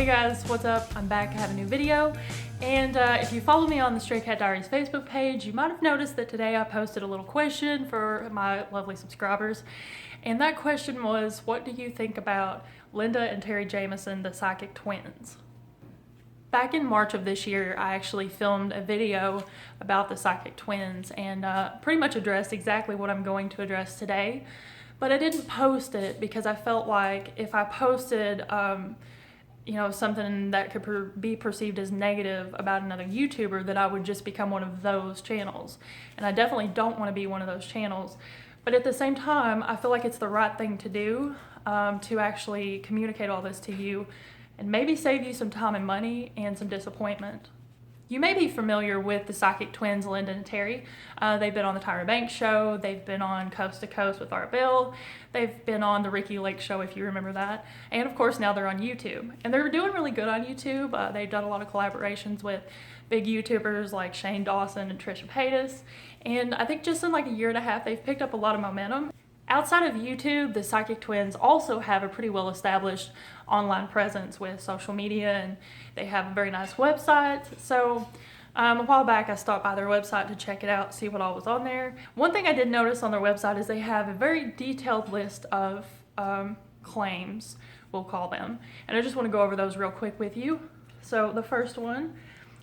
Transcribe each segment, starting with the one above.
guys, what's up? I'm back. I have a new video, and if you follow me on the Stray Cat Diaries Facebook page, you might have noticed that today I posted a little question for my lovely subscribers, and that question was, what do you think about Linda and Terry Jameson, the psychic twins? Back in March of this year, I actually filmed a video about the psychic twins and pretty much addressed exactly what I'm going to address today. But I didn't post it because I felt like if I posted, something that could be perceived as negative about another YouTuber, that I would just become one of those channels. And I definitely don't want to be one of those channels. But at the same time, I feel like it's the right thing to do to actually communicate all this to you and maybe save you some time and money and some disappointment. You may be familiar with the psychic twins, Linda and Terry. They've been on the Tyra Banks show, they've been on Coast to Coast with Art Bell, they've been on the Ricky Lake show, if you remember that, and of course now they're on YouTube. And they're doing really good on YouTube. They've done a lot of collaborations with big YouTubers like Shane Dawson and Trisha Paytas, and I think just in like a year and a half they've picked up a lot of momentum. Outside of YouTube, the psychic twins also have a pretty well-established online presence with social media, and they have a very nice website. So a while back I stopped by their website to check it out, see what all was on there. One thing I did notice on their website is they have a very detailed list of claims, we'll call them. And I just want to go over those real quick with you. So the first one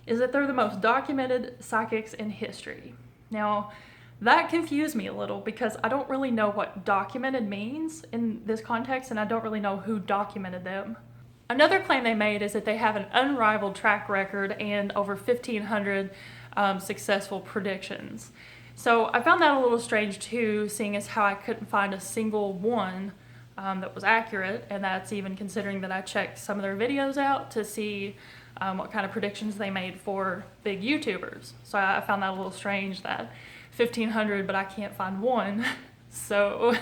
is that they're the most documented psychics in history. Now, that confused me a little because I don't really know what documented means in this context, and I don't really know who documented them. Another claim they made is that they have an unrivaled track record and over 1,500 successful predictions. So I found that a little strange too, seeing as how I couldn't find a single one that was accurate, and that's even considering that I checked some of their videos out to see what kind of predictions they made for big YouTubers. So I found that a little strange, that 1,500, but I can't find one. So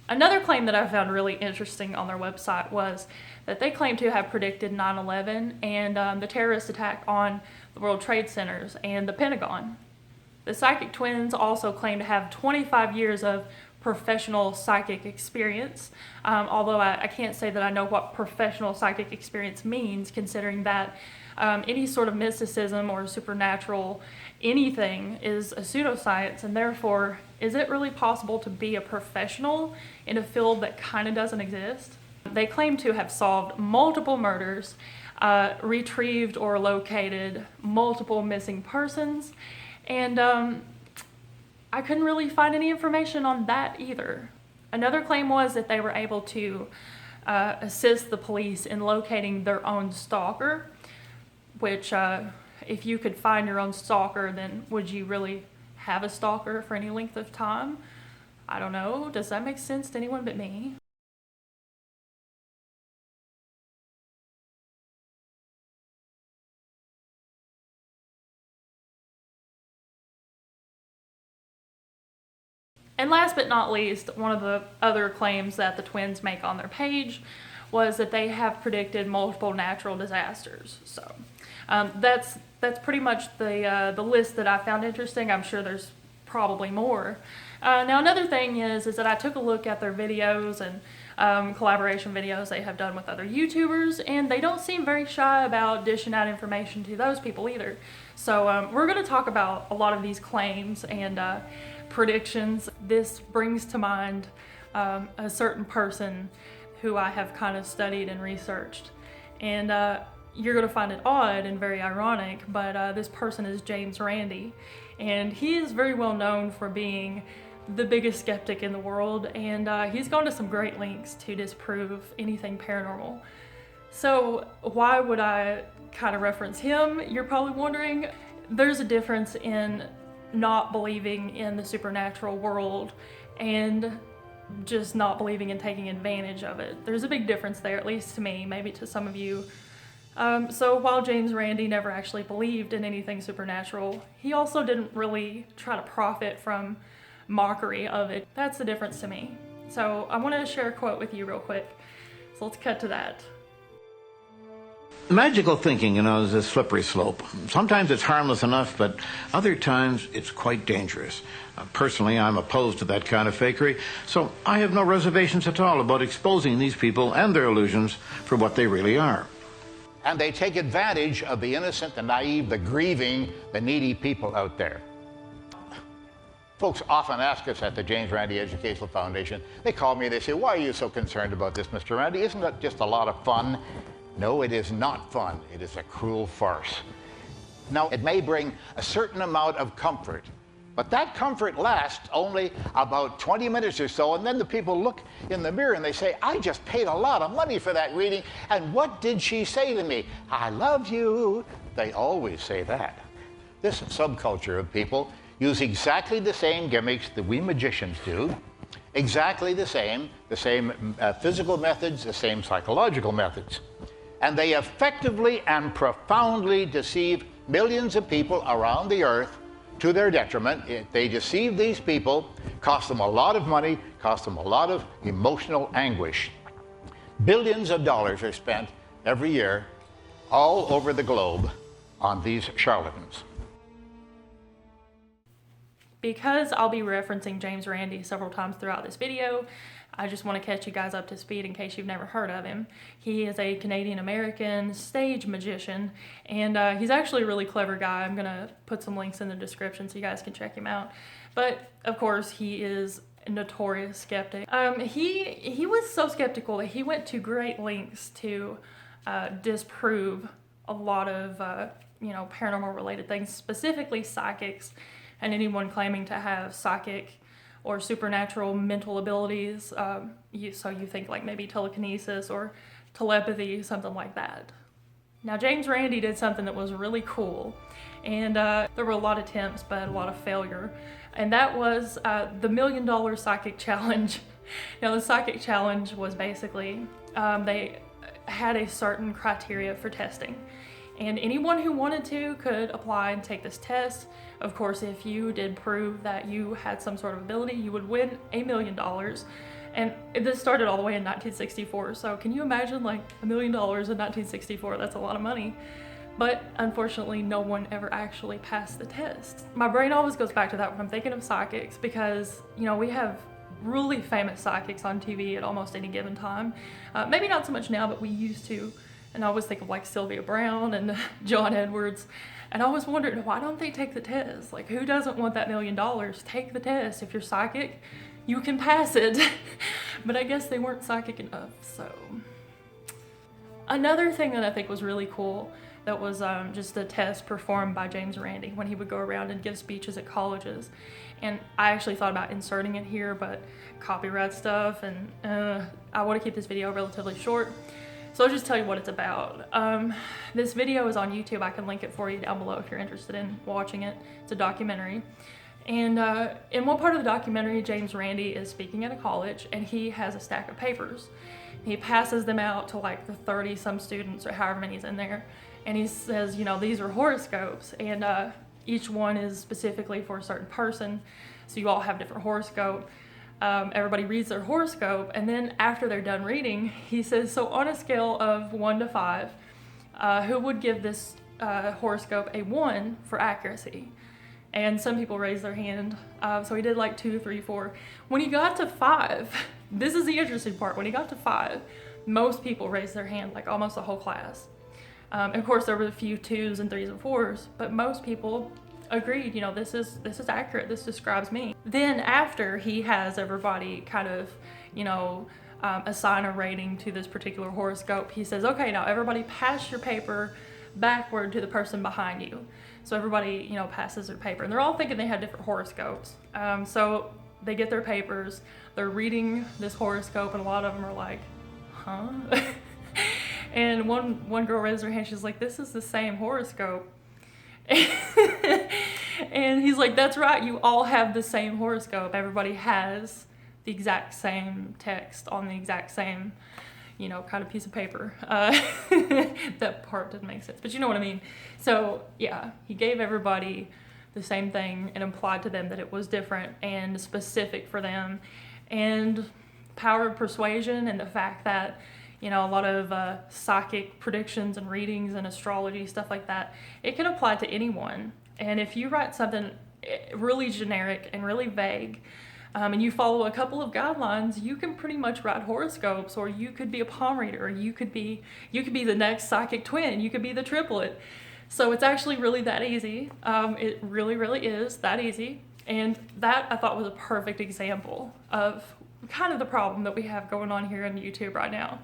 another claim that I found really interesting on their website was that they claim to have predicted 9/11 and the terrorist attack on the World Trade Centers and the Pentagon. The psychic twins also claim to have 25 years of professional psychic experience, although I can't say that I know what professional psychic experience means, considering that any sort of mysticism or supernatural anything is a pseudoscience, and therefore, is it really possible to be a professional in a field that kind of doesn't exist? They claim to have solved multiple murders, retrieved or located multiple missing persons, and I couldn't really find any information on that either. Another claim was that they were able to assist the police in locating their own stalker, which if you could find your own stalker, then would you really have a stalker for any length of time? I don't know. Does that make sense to anyone but me? And last but not least, one of the other claims that the twins make on their page was that they have predicted multiple natural disasters. So that's pretty much the list that I found interesting. I'm sure there's probably more. Now another thing is that I took a look at their videos and collaboration videos they have done with other YouTubers, and they don't seem very shy about dishing out information to those people either. So we're going to talk about a lot of these claims and predictions. This brings to mind a certain person who I have kind of studied and researched, and you're going to find it odd and very ironic, but this person is James Randi, and he is very well known for being the biggest skeptic in the world, and he's gone to some great lengths to disprove anything paranormal. So why would I kind of reference him, you're probably wondering? There's a difference in not believing in the supernatural world and just not believing in taking advantage of it. There's a big difference there, at least to me, maybe to some of you. So while James Randi never actually believed in anything supernatural, he also didn't really try to profit from mockery of it. That's the difference to me. So I want to share a quote with you real quick. So let's cut to that. Magical thinking, is a slippery slope. Sometimes it's harmless enough, but other times it's quite dangerous. Personally, I'm opposed to that kind of fakery, so I have no reservations at all about exposing these people and their illusions for what they really are. and they take advantage of the innocent, the naive, the grieving, the needy people out there. Folks often ask us at the James Randi Educational Foundation, they call me, they say, why are you so concerned about this, Mr. Randi? Isn't it just a lot of fun? No, it is not fun. It is a cruel farce. Now, it may bring a certain amount of comfort, but that comfort lasts only about 20 minutes or so, and then the people look in the mirror and they say, I just paid a lot of money for that reading, and what did she say to me? I love you. They always say that. This subculture of people use exactly the same gimmicks that we magicians do, exactly the same physical methods, the same psychological methods. And they effectively and profoundly deceive millions of people around the earth to their detriment. They deceive these people, cost them a lot of money, cost them a lot of emotional anguish. Billions of dollars are spent every year all over the globe on these charlatans. Because I'll be referencing James Randi several times throughout this video, I just want to catch you guys up to speed in case you've never heard of him. He is a Canadian-American stage magician, and he's actually a really clever guy. I'm going to put some links in the description so you guys can check him out. But, of course, he is a notorious skeptic. He was so skeptical that he went to great lengths to disprove a lot of paranormal-related things, specifically psychics, and anyone claiming to have psychic or supernatural mental abilities. So you think like maybe telekinesis or telepathy, something like that. Now, James Randi did something that was really cool, and there were a lot of attempts, but a lot of failure, and that was the $1 Million Psychic Challenge. Now, the Psychic Challenge was basically, they had a certain criteria for testing, and anyone who wanted to could apply and take this test. Of course, if you did prove that you had some sort of ability, you would win $1 million. And this started all the way in 1964. So can you imagine like $1 million in 1964? That's a lot of money. But unfortunately, no one ever actually passed the test. My brain always goes back to that when I'm thinking of psychics, because, we have really famous psychics on TV at almost any given time. Maybe not so much now, but we used to. And I always think of like Sylvia Browne and John Edwards. And I always wondered, why don't they take the test? Like, who doesn't want that $1 million? Take the test. If you're psychic, you can pass it. But I guess they weren't psychic enough, so. Another thing that I think was really cool, that was just a test performed by James Randi when he would go around and give speeches at colleges. And I actually thought about inserting it here, but copyright stuff, and I want to keep this video relatively short. So I'll just tell you what it's about. This video is on YouTube. I can link it for you down below if you're interested in watching it. It's a documentary. And in one part of the documentary, James Randi is speaking at a college, and he has a stack of papers. He passes them out to like the 30-some students or however many's in there. And he says, these are horoscopes, and each one is specifically for a certain person. So you all have different horoscope. Everybody reads their horoscope, and then after they're done reading, he says, so on a scale of 1 to 5, who would give this horoscope a 1 for accuracy? And some people raised their hand, so he did like 2, 3, 4. When he got to 5, this is the interesting part, when he got to 5, most people raised their hand, like almost the whole class. Of course, there were a few 2s and 3s and 4s, but most people agreed, this is accurate, this describes me. Then after he has everybody kind of, assign a rating to this particular horoscope, he says, okay, now everybody pass your paper backward to the person behind you. So everybody, passes their paper, and they're all thinking they had different horoscopes. So they get their papers, they're reading this horoscope, and a lot of them are like, huh? And one girl raised her hand, she's like, this is the same horoscope. And he's like, that's right, you all have the same horoscope. Everybody has the exact same text on the exact same, kind of piece of paper. That part didn't make sense, but you know what I mean. So yeah, he gave everybody the same thing and implied to them that it was different and specific for them. And power of persuasion and the fact that, a lot of psychic predictions and readings and astrology, stuff like that, it can apply to anyone. And if you write something really generic and really vague, and you follow a couple of guidelines, you can pretty much write horoscopes, or you could be a palm reader, or you could be the next psychic twin, you could be the triplet. So it's actually really that easy. It really, really is that easy. And that I thought was a perfect example of kind of the problem that we have going on here on YouTube right now.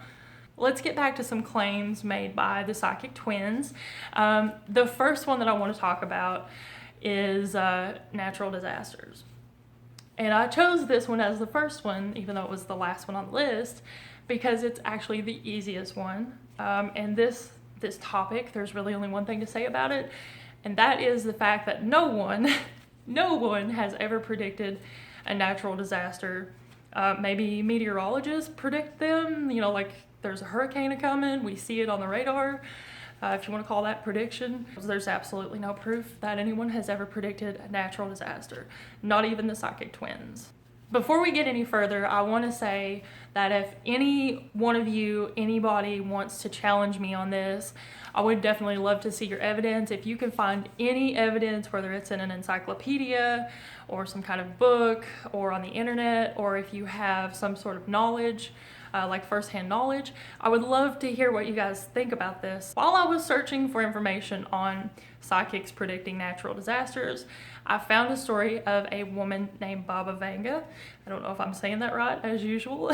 Let's get back to some claims made by the psychic twins. The first one that I want to talk about is natural disasters. And I chose this one as the first one, even though it was the last one on the list, because it's actually the easiest one. And this topic, there's really only one thing to say about it, and that is the fact that no one has ever predicted a natural disaster. Maybe meteorologists predict them, like there's a hurricane coming, we see it on the radar. If you want to call that prediction, there's absolutely no proof that anyone has ever predicted a natural disaster, not even the psychic twins. Before we get any further, I want to say that if any one of you, anybody wants to challenge me on this, I would definitely love to see your evidence. If you can find any evidence, whether it's in an encyclopedia or some kind of book or on the internet, or if you have some sort of knowledge, like firsthand knowledge, I would love to hear what you guys think about this. While I was searching for information on psychics predicting natural disasters, I found a story of a woman named Baba Vanga. I don't know if I'm saying that right, as usual,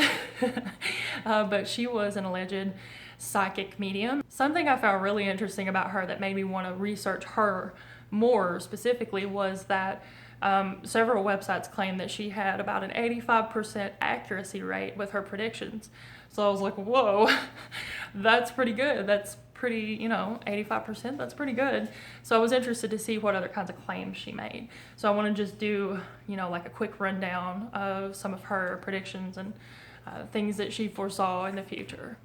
but she was an alleged psychic medium. Something I found really interesting about her that made me want to research her more specifically was that several websites claim that she had about an 85% accuracy rate with her predictions. So I was like, whoa, that's pretty good. That's pretty, 85%, that's pretty good. So I was interested to see what other kinds of claims she made. So I want to just do, like a quick rundown of some of her predictions and things that she foresaw in the future.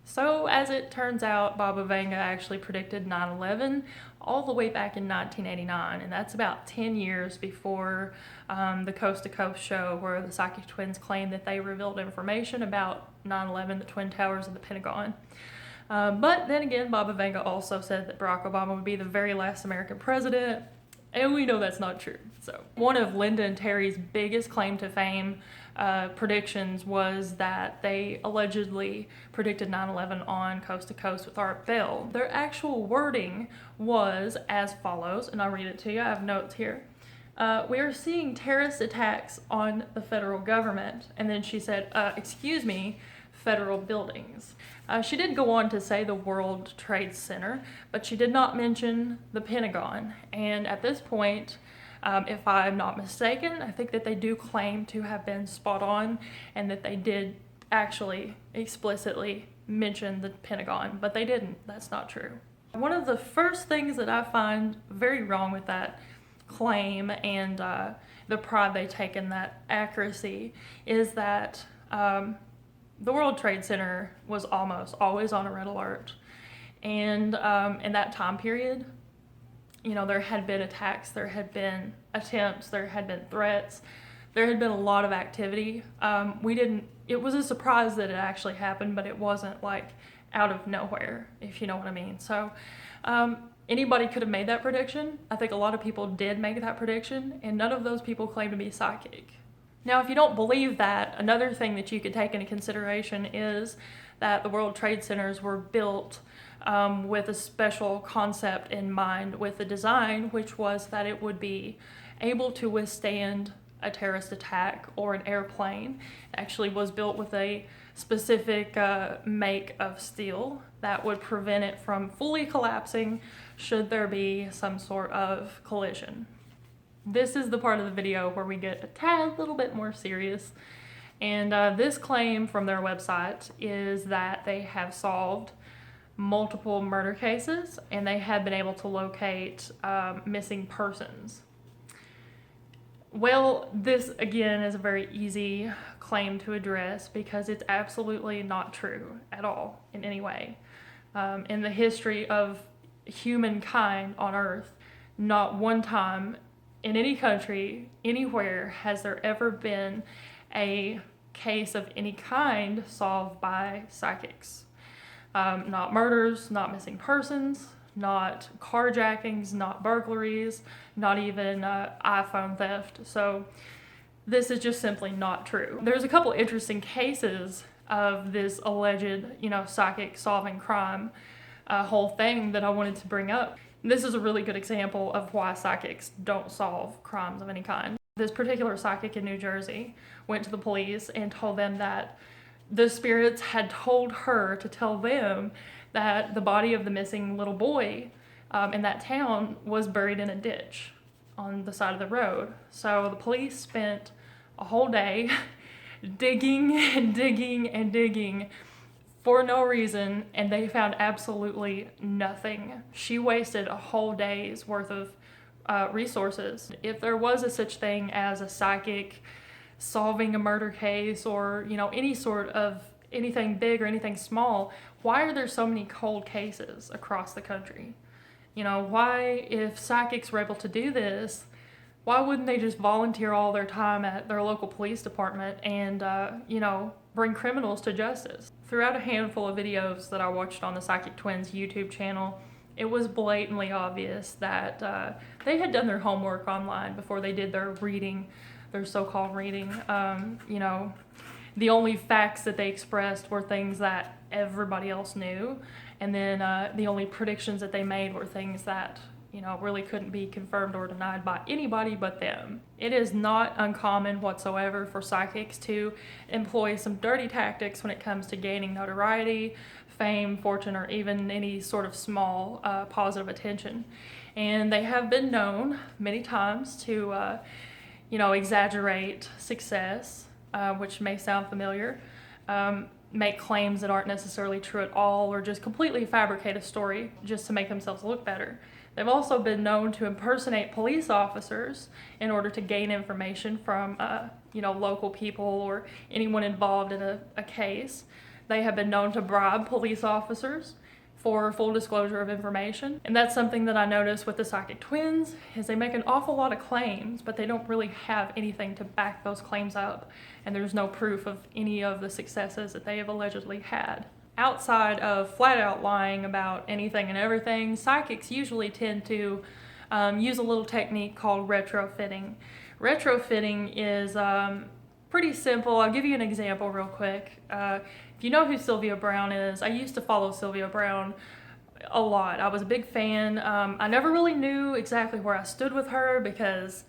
So as it turns out, Baba Vanga actually predicted 9/11 all the way back in 1989, and that's about 10 years before the Coast to Coast show where the psychic twins claimed that they revealed information about 9/11, the Twin Towers, and the Pentagon. But then again, Baba Vanga also said that Barack Obama would be the very last American president, and we know that's not true. So one of Linda and Terry's biggest claim to fame predictions was that they allegedly predicted 9/11 on Coast to Coast with Art Bell. Their actual wording was as follows, and I'll read it to you. I have notes here. We are seeing terrorist attacks on the federal government. And then she said, excuse me, federal buildings. She did go on to say the World Trade Center, but she did not mention the Pentagon. And at this point, if I'm not mistaken, I think that they do claim to have been spot on and that they did actually explicitly mention the Pentagon, but they didn't. That's not true. One of the first things that I find very wrong with that claim and the pride they take in that accuracy is that the World Trade Center was almost always on a red alert. And in that time period, there had been attacks, there had been attempts, there had been threats, there had been a lot of activity. It was a surprise that it actually happened, but it wasn't like out of nowhere, if you know what I mean. So anybody could have made that prediction. I think a lot of people did make that prediction, and none of those people claim to be psychic. Now, if you don't believe that, another thing that you could take into consideration is that the World Trade Centers were built with a special concept in mind with the design, which was that it would be able to withstand a terrorist attack or an airplane. It actually was built with a specific make of steel that would prevent it from fully collapsing should there be some sort of collision. This is the part of the video where we get a tad little bit more serious. And this claim from their website is that they have solved multiple murder cases and they have been able to locate missing persons. Well, this again is a very easy claim to address because it's absolutely not true at all in any way. In the history of humankind on Earth, Not one time in any country, anywhere, has there ever been a case of any kind solved by psychics. Not murders, not missing persons, not carjackings, not burglaries, not even iPhone theft. So this is just simply not true. There's a couple interesting cases of this alleged, psychic solving crime whole thing that I wanted to bring up. This is a really good example of why psychics don't solve crimes of any kind. This particular psychic in New Jersey went to the police and told them that the spirits had told her to tell them that the body of the missing little boy in that town was buried in a ditch on the side of the road. So the police spent a whole day digging and digging and digging for no reason, and they found absolutely nothing. She wasted a whole day's worth of resources. If there was a such thing as a psychic solving a murder case, or any sort of anything big or anything small, why are there so many cold cases across the country? Why, if psychics were able to do this, why wouldn't they just volunteer all their time at their local police department and bring criminals to justice? Throughout a handful of videos that I watched on the Psychic Twins YouTube channel, it was blatantly obvious that they had done their homework online before they did their reading, their so-called reading. The only facts that they expressed were things that everybody else knew, and then the only predictions that they made were things that really couldn't be confirmed or denied by anybody but them. It is not uncommon whatsoever for psychics to employ some dirty tactics when it comes to gaining notoriety, fame, fortune, or even any sort of small positive attention. And they have been known many times to, exaggerate success, which may sound familiar, make claims that aren't necessarily true at all, or just completely fabricate a story just to make themselves look better. They've also been known to impersonate police officers in order to gain information from, local people or anyone involved in a case. They have been known to bribe police officers for full disclosure of information. And that's something that I noticed with the Psychic Twins, is they make an awful lot of claims, but they don't really have anything to back those claims up. And there's no proof of any of the successes that they have allegedly had. Outside of flat out lying about anything and everything, psychics usually tend to use a little technique called retrofitting. Retrofitting is pretty simple. I'll give you an example real quick. If you know who Sylvia Browne is, I used to follow Sylvia Browne a lot. I was a big fan. I never really knew exactly where I stood with her because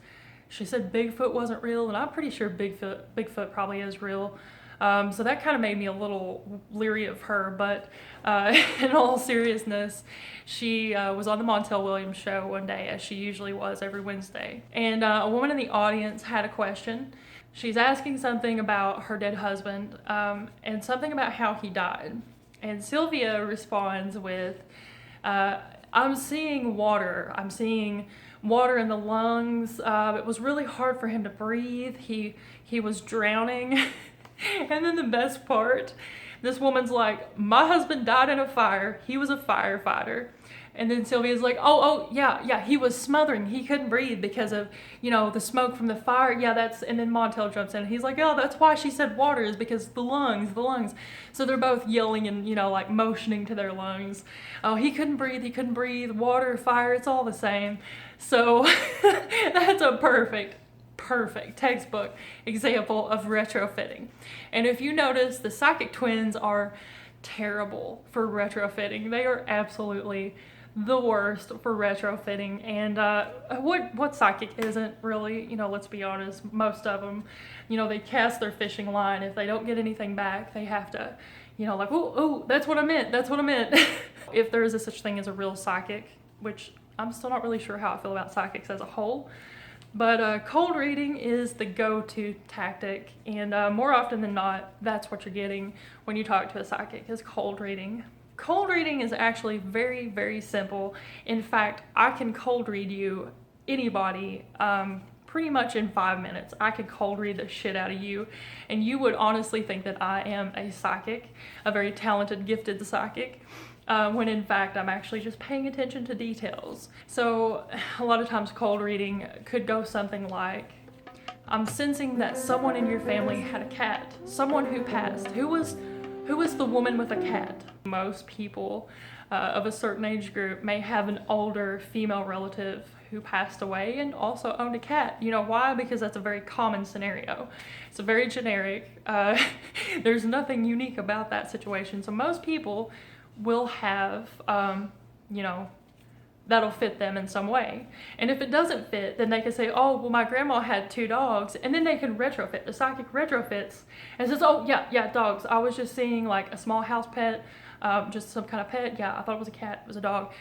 she said Bigfoot wasn't real, and I'm pretty sure Bigfoot probably is real. So that kind of made me a little leery of her, but in all seriousness, she was on the Montel Williams show one day, as she usually was every Wednesday. And a woman in the audience had a question. She's asking something about her dead husband and something about how he died. And Sylvia responds with, I'm seeing water. I'm seeing water in the lungs. It was really hard for him to breathe. He was drowning. And then the best part, this woman's like, my husband died in a fire. He was a firefighter. And then Sylvia's like, yeah, he was smothering. He couldn't breathe because of, the smoke from the fire. Yeah, and then Montel jumps in. He's like, oh, that's why she said water, is because the lungs. So they're both yelling and, motioning to their lungs. Oh, he couldn't breathe. Water, fire, it's all the same. So that's a perfect textbook example of retrofitting. And if you notice, the Psychic Twins are terrible for retrofitting. They are absolutely the worst for retrofitting. And what psychic isn't really? Let's be honest, most of them, they cast their fishing line. If they don't get anything back, they have to, oh, that's what I meant. If there is a such thing as a real psychic, which I'm still not really sure how I feel about psychics as a whole, but cold reading is the go-to tactic, and more often than not, that's what you're getting when you talk to a psychic, is cold reading. Cold reading is actually very, very simple. In fact, I can cold read you, anybody, pretty much in 5 minutes. I could cold read the shit out of you, and you would honestly think that I am a psychic, a very talented, gifted psychic. when in fact I'm actually just paying attention to details. So a lot of times cold reading could go something like, I'm sensing that someone in your family had a cat, someone who passed. Who was the woman with a cat? Most people of a certain age group may have an older female relative who passed away and also owned a cat. You know why? Because that's a very common scenario. It's a very generic. There's nothing unique about that situation. So most people will have, you know, that'll fit them in some way. And if it doesn't fit, then they can say, oh, well, my grandma had 2 dogs, and then they can retrofit. The psychic retrofits and says, oh, yeah, dogs. I was just seeing like a small house pet, just some kind of pet. Yeah, I thought it was a cat, it was a dog.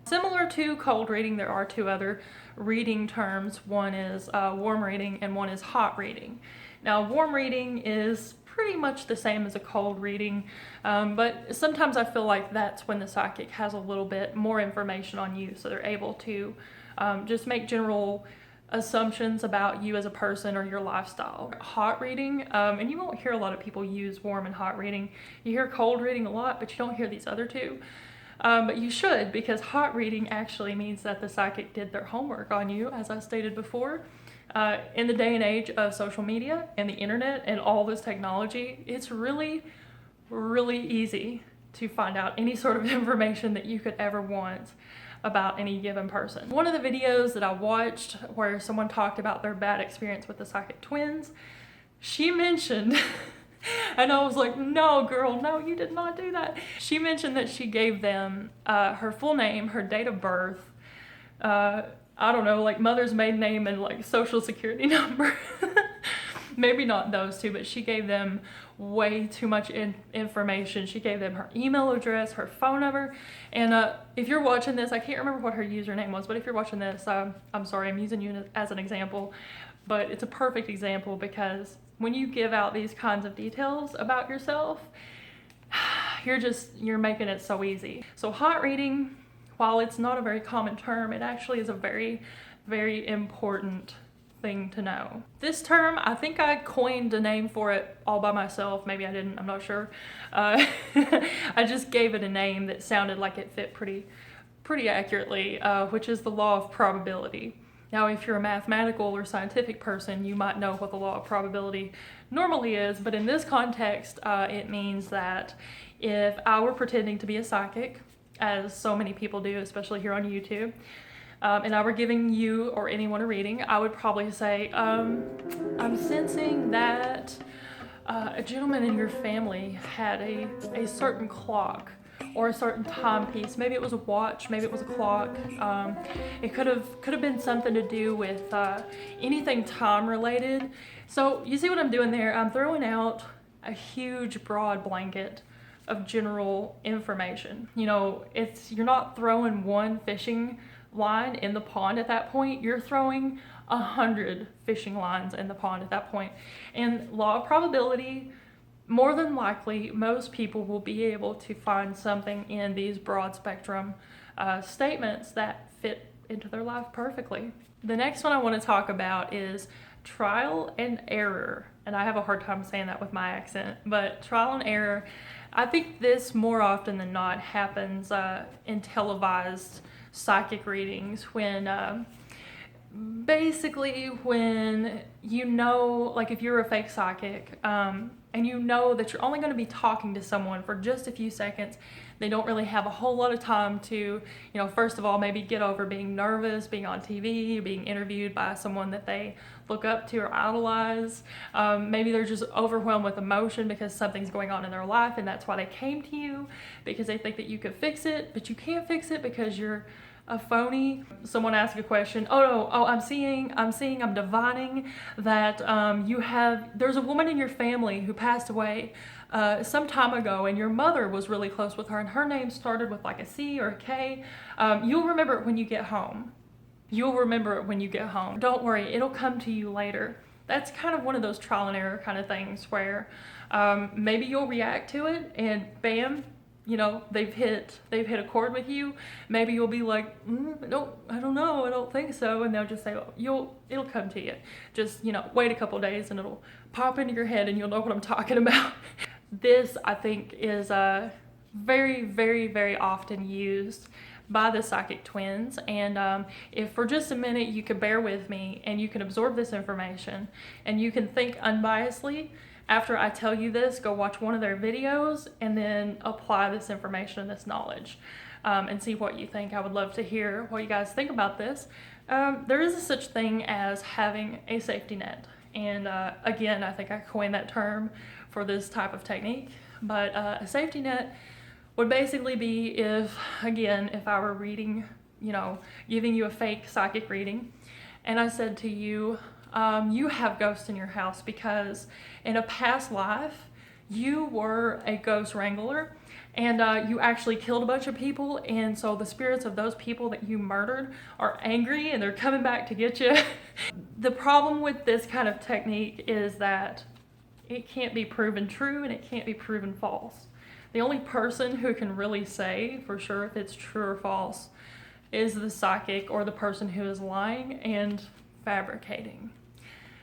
Similar to cold reading, there are 2 other reading terms. One is warm reading and one is hot reading. Now, warm reading is pretty much the same as a cold reading, but sometimes I feel like that's when the psychic has a little bit more information on you, so they're able to just make general assumptions about you as a person or your lifestyle. Hot reading, and you won't hear a lot of people use warm and hot reading. You hear cold reading a lot, but you don't hear these other 2. But you should, because hot reading actually means that the psychic did their homework on you, as I stated before. In the day and age of social media and the internet and all this technology, it's really, really easy to find out any sort of information that you could ever want about any given person. One of the videos that I watched where someone talked about their bad experience with the psychic twins, she mentioned, and I was like, no girl, no, you did not do that. She mentioned that she gave them her full name, her date of birth, I don't know, like mother's maiden name and like social security number. Maybe not those 2, but she gave them way too much information. She gave them her email address, her phone number. And if you're watching this, I can't remember what her username was, but if you're watching this, I'm sorry, I'm using you as an example. But it's a perfect example because when you give out these kinds of details about yourself, you're making it so easy. So hot reading, while it's not a very common term, it actually is a very, very important thing to know. This term, I think I coined a name for it all by myself. Maybe I didn't, I'm not sure. I just gave it a name that sounded like it fit pretty accurately, which is the law of probability. Now, if you're a mathematical or scientific person, you might know what the law of probability normally is, but in this context, it means that if I were pretending to be a psychic, as so many people do, especially here on YouTube, and I were giving you or anyone a reading, I would probably say, I'm sensing that a gentleman in your family had a certain clock or a certain timepiece. Maybe it was a watch, maybe it was a clock. It could have been something to do with anything time related. So you see what I'm doing there? I'm throwing out a huge broad blanket of general information. You know, you're not throwing one fishing line in the pond at that point, you're throwing 100 fishing lines in the pond at that point. And law of probability, more than likely, most people will be able to find something in these broad spectrum statements that fit into their life perfectly. The next one I want to talk about is trial and error. And I have a hard time saying that with my accent, but trial and error, I think this more often than not happens in televised psychic readings when basically when you know, like if you're a fake psychic and you know that you're only going to be talking to someone for just a few seconds, they don't really have a whole lot of time to, you know, first of all, maybe get over being nervous, being on TV, being interviewed by someone that they look up to or idolize. Maybe they're just overwhelmed with emotion because something's going on in their life and that's why they came to you, because they think that you could fix it, but you can't fix it because you're a phony. Someone asked a question, I'm divining that there's a woman in your family who passed away some time ago and your mother was really close with her and her name started with like a C or a K. You'll remember it when you get home. Don't worry, it'll come to you later. That's kind of one of those trial and error kind of things where maybe you'll react to it and bam, you know, they've hit a chord with you. Maybe you'll be like, I don't know, I don't think so. And they'll just say, it'll come to you. Just, you know, wait a couple days and it'll pop into your head and you'll know what I'm talking about. This, I think, is very, very, very often used by the psychic twins. And if for just a minute you could bear with me and you can absorb this information and you can think unbiasedly after I tell you this, go watch one of their videos and then apply this information and this knowledge and see what you think. I would love to hear what you guys think about this. There is a such thing as having a safety net. And again, I think I coined that term for this type of technique. But a safety net would basically be if I were reading, giving you a fake psychic reading, and I said to you, you have ghosts in your house because in a past life, you were a ghost wrangler and you actually killed a bunch of people, and so the spirits of those people that you murdered are angry and they're coming back to get you. The problem with this kind of technique is that it can't be proven true and it can't be proven false. The only person who can really say for sure if it's true or false is the psychic or the person who is lying and fabricating.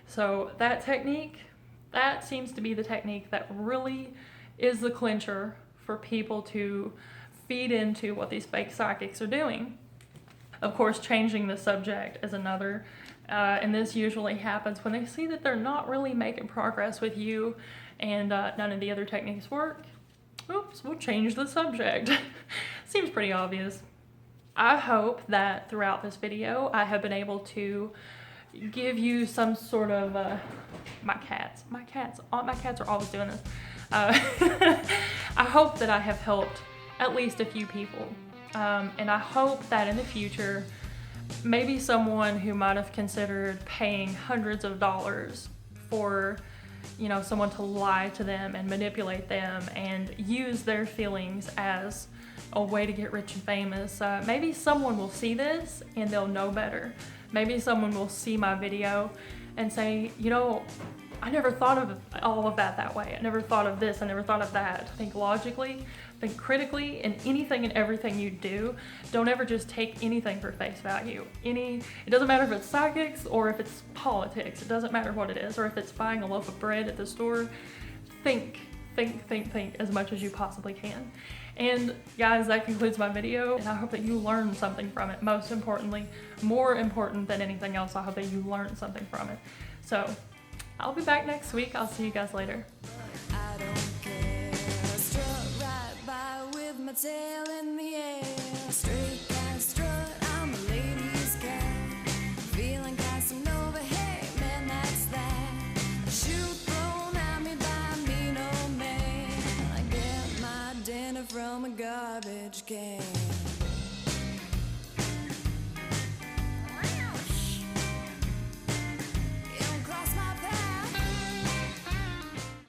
So that technique, that seems to be the technique that really is the clincher for people to feed into what these fake psychics are doing. Of course, changing the subject is another, and this usually happens when they see that they're not really making progress with you and none of the other techniques work. Oops, we'll change the subject. Seems pretty obvious. I hope that throughout this video I have been able to give you some sort of my cats are always doing this. I hope that I have helped at least a few people, and I hope that in the future maybe someone who might have considered paying hundreds of dollars for someone to lie to them and manipulate them and use their feelings as a way to get rich and famous. Maybe someone will see this and they'll know better. Maybe someone will see my video and say, I never thought of all of that way. I never thought of this, I never thought of that. Think logically, think critically, in anything and everything you do. Don't ever just take anything for face value. It doesn't matter if it's psychics or if it's politics. It doesn't matter what it is, or if it's buying a loaf of bread at the store. Think as much as you possibly can. And guys, that concludes my video, and I hope that you learned something from it. Most importantly, more important than anything else, I hope that you learned something from it. So I'll be back next week. I'll see you guys later. I don't care. Strut right by with my tail in the air. Straight